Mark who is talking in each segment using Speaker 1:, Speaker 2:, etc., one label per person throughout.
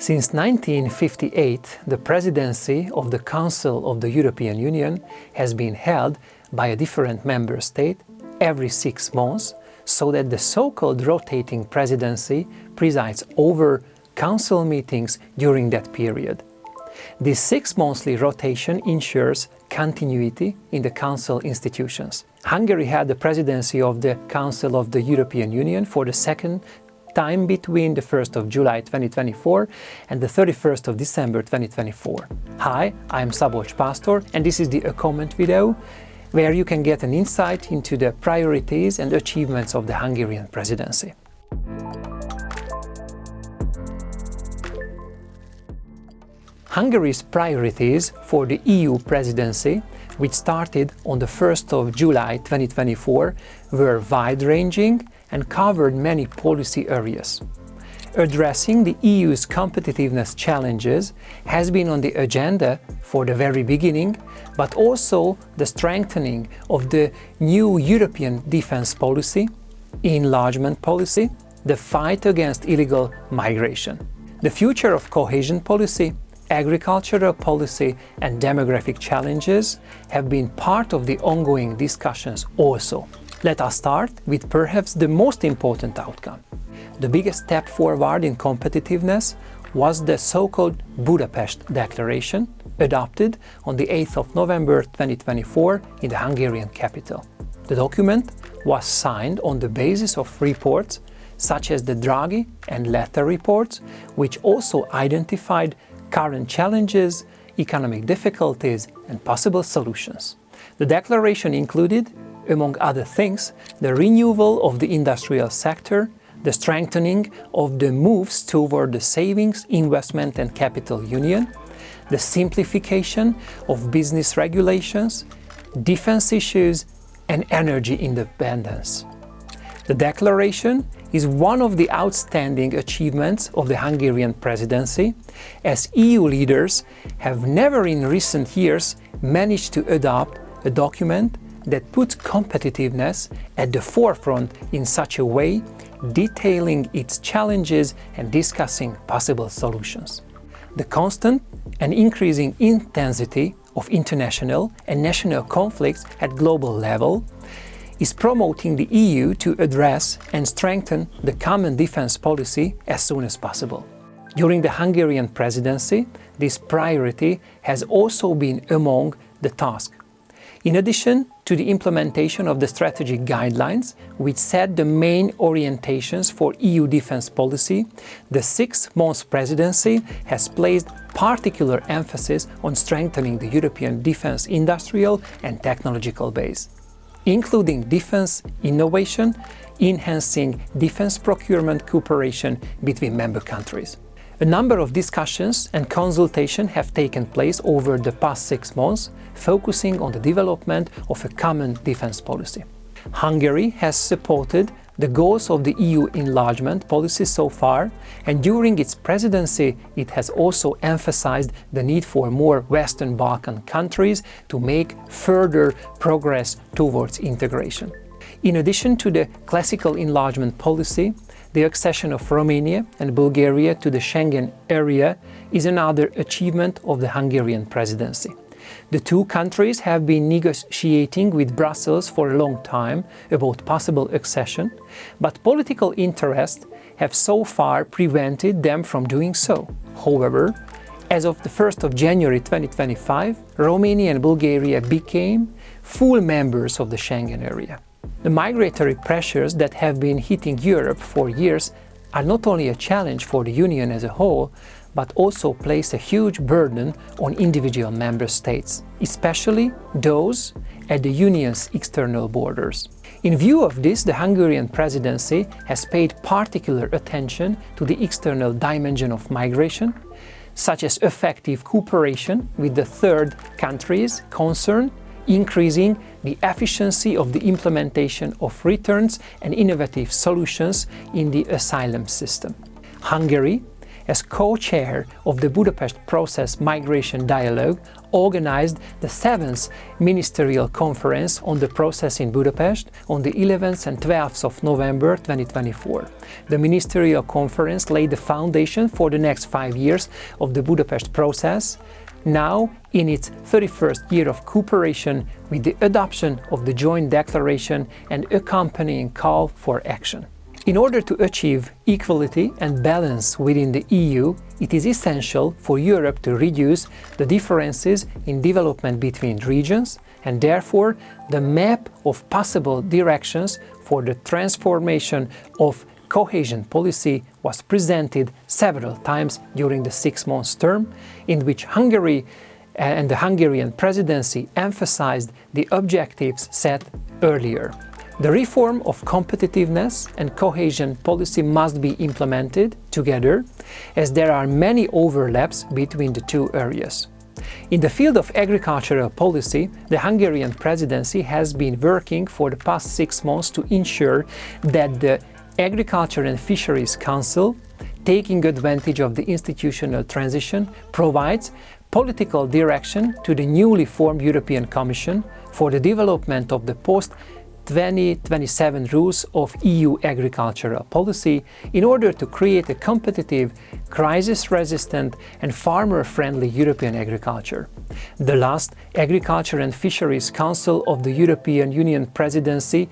Speaker 1: Since 1958, the presidency of the Council of the European Union has been held by a different member state every 6 months, so that the so-called rotating presidency presides over Council meetings during that period. This 6-monthly rotation ensures continuity in the Council institutions. Hungary had the presidency of the Council of the European Union for the second time between the 1st of July 2024 and the 31st of December 2024. Hi, I'm Szabolcs Pásztor, and this is the Oecomment video, where you can get an insight into the priorities and achievements of the Hungarian presidency. Hungary's priorities for the EU presidency, which started on the 1st of July 2024, were wide-ranging and covered many policy areas. Addressing the EU's competitiveness challenges has been on the agenda for the very beginning, but also the strengthening of the new European defense policy, enlargement policy, the fight against illegal migration. The future of cohesion policy, agricultural policy and demographic challenges have been part of the ongoing discussions also. Let us start with perhaps the most important outcome. The biggest step forward in competitiveness was the so-called Budapest Declaration, adopted on the 8th of November 2024 in the Hungarian capital. The document was signed on the basis of reports such as the Draghi and Letta reports, which also identified current challenges, economic difficulties, and possible solutions. The declaration included, among other things, the renewal of the industrial sector, the strengthening of the moves toward the savings, investment and capital union, the simplification of business regulations, defense issues and energy independence. The declaration is one of the outstanding achievements of the Hungarian presidency, as EU leaders have never in recent years managed to adopt a document that puts competitiveness at the forefront in such a way, detailing its challenges and discussing possible solutions. The constant and increasing intensity of international and national conflicts at global level is promoting the EU to address and strengthen the common defense policy as soon as possible. During the Hungarian presidency, this priority has also been among the tasks. In addition to the implementation of the strategic guidelines, which set the main orientations for EU defense policy, the 6-month presidency has placed particular emphasis on strengthening the European defense industrial and technological base, including defense innovation, enhancing defense procurement cooperation between member countries. A number of discussions and consultations have taken place over the past 6 months, focusing on the development of a common defense policy. Hungary has supported the goals of the EU enlargement policy so far, and during its presidency it has also emphasized the need for more Western Balkan countries to make further progress towards integration. In addition to the classical enlargement policy, the accession of Romania and Bulgaria to the Schengen area is another achievement of the Hungarian presidency. The two countries have been negotiating with Brussels for a long time about possible accession, but political interests have so far prevented them from doing so. However, as of the 1st of January 2025, Romania and Bulgaria became full members of the Schengen area. The migratory pressures that have been hitting Europe for years are not only a challenge for the Union as a whole, but also place a huge burden on individual member states, especially those at the Union's external borders. In view of this, the Hungarian presidency has paid particular attention to the external dimension of migration, such as effective cooperation with the third countries concerned, increasing the efficiency of the implementation of returns and innovative solutions in the asylum system. Hungary as co-chair of the Budapest Process Migration Dialogue, organized the 7th Ministerial Conference on the process in Budapest on the 11th and 12th of November 2024. The Ministerial Conference laid the foundation for the next 5 years of the Budapest process, now in its 31st year of cooperation, with the adoption of the joint declaration and accompanying call for action. In order to achieve equality and balance within the EU, it is essential for Europe to reduce the differences in development between regions, and therefore the map of possible directions for the transformation of cohesion policy was presented several times during the 6-month term, in which Hungary and the Hungarian presidency emphasized the objectives set earlier. The reform of competitiveness and cohesion policy must be implemented together, as there are many overlaps between the two areas. In the field of agricultural policy, the Hungarian presidency has been working for the past 6 months to ensure that the Agriculture and Fisheries Council, taking advantage of the institutional transition, provides political direction to the newly formed European Commission for the development of the post-2027 rules of EU agricultural policy in order to create a competitive, crisis-resistant and farmer-friendly European agriculture. The last Agriculture and Fisheries Council of the European Union Presidency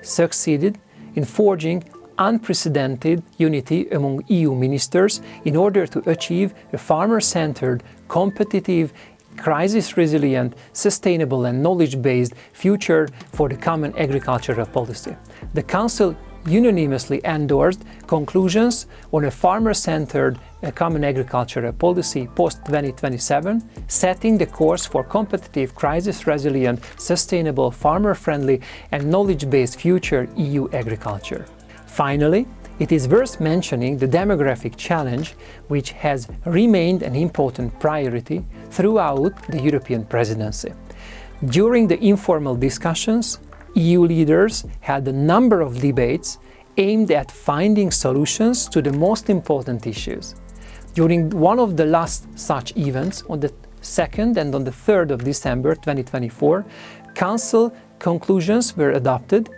Speaker 1: succeeded in forging unprecedented unity among EU ministers in order to achieve a farmer-centered, competitive, crisis-resilient, sustainable and knowledge-based future for the common agricultural policy. The Council unanimously endorsed conclusions on a farmer-centered common agricultural policy post-2027, setting the course for competitive, crisis-resilient, sustainable, farmer-friendly and knowledge-based future EU agriculture. Finally, it is worth mentioning the demographic challenge, which has remained an important priority throughout the European presidency. During the informal discussions, EU leaders had a number of debates aimed at finding solutions to the most important issues. During one of the last such events, on the 2nd and on the 3rd of December 2024, Council conclusions were adopted,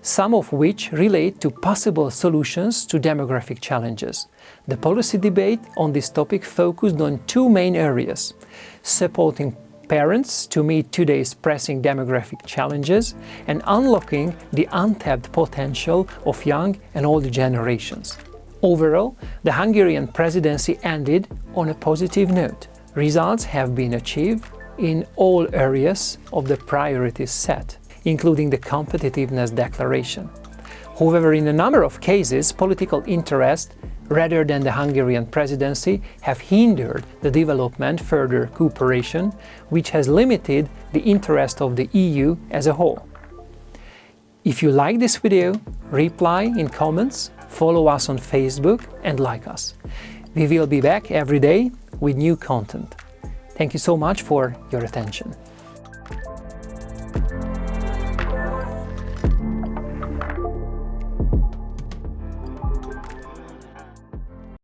Speaker 1: some of which relate to possible solutions to demographic challenges. The policy debate on this topic focused on 2 main areas: supporting parents to meet today's pressing demographic challenges and unlocking the untapped potential of young and older generations. Overall, the Hungarian presidency ended on a positive note. Results have been achieved in all areas of the priorities set, including the competitiveness declaration. However, in a number of cases, political interest rather than the Hungarian presidency have hindered the development further cooperation, which has limited the interest of the EU as a whole. If you like this video, reply in comments, follow us on Facebook and like us. We will be back every day with new content. Thank you so much for your attention.